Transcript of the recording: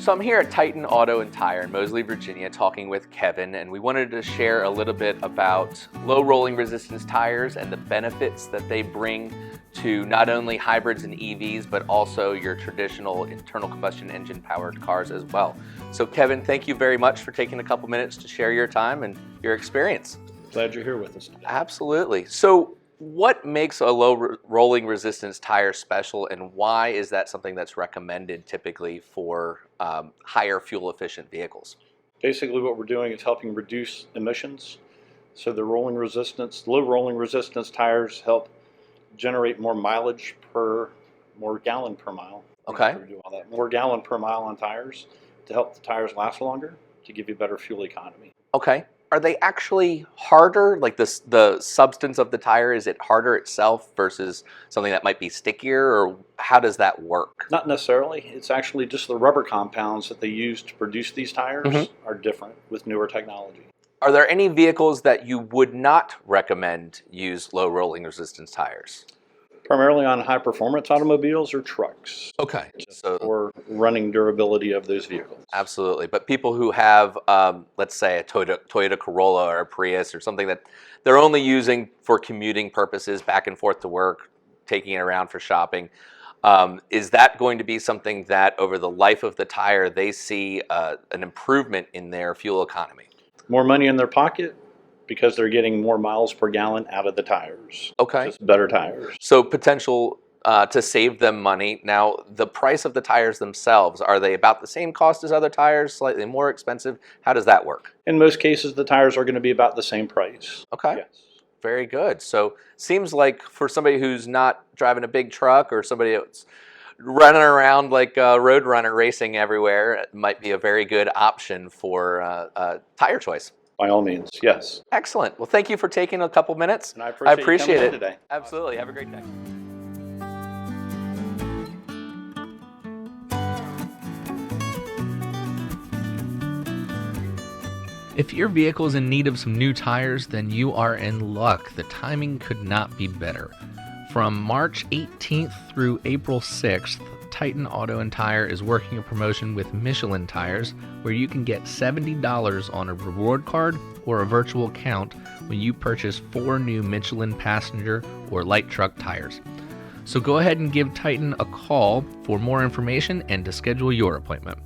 So I'm here at Titan Auto and Tire in Moseley, Virginia, talking with Kevin, and we wanted to share a little bit about low rolling resistance tires and the benefits that they bring to not only hybrids and EVs, but also your traditional internal combustion engine powered cars as well. So Kevin, thank you very much for taking a couple minutes to share your time and your experience. Glad you're here with us today. Absolutely. So what makes a low rolling resistance tire special, and why is that something that's recommended typically for higher fuel efficient vehicles? Basically what we're doing is helping reduce emissions. So the low rolling resistance tires help generate more mileage more gallon per mile. Okay. Do all that. More gallon per mile on tires to help the tires last longer, to give you better fuel economy. Okay. Are they actually harder? Like the substance of the tire, is it harder itself versus something that might be stickier, or how does that work? Not necessarily. It's actually just the rubber compounds that they use to produce these tires are different with newer technology. Are there any vehicles that you would not recommend use low rolling resistance tires? Primarily on high performance automobiles or trucks. Okay. So for running durability of those vehicles. Absolutely. But people who have, let's say, a Toyota Corolla or a Prius or something that they're only using for commuting purposes, back and forth to work, taking it around for shopping, is that going to be something that over the life of the tire they see an improvement in their fuel economy? More money in their pocket, because they're getting more miles per gallon out of the tires. Okay. Just better tires. So potential to save them money. Now, the price of the tires themselves, are they about the same cost as other tires, slightly more expensive? How does that work? In most cases, the tires are going to be about the same price. Okay. Yes. Very good. So seems like for somebody who's not driving a big truck or somebody that's running around like a road runner racing everywhere, it might be a very good option for tire choice. By all means, yes. Excellent. Well, thank you for taking a couple minutes. And I appreciate you coming in today. Absolutely. Have a great day. If your vehicle is in need of some new tires, then you are in luck. The timing could not be better. From March 18th through April 6th, Titan Auto and Tire is working a promotion with Michelin tires where you can get $70 on a reward card or a virtual account when you purchase 4 new Michelin passenger or light truck tires. So go ahead and give Titan a call for more information and to schedule your appointment.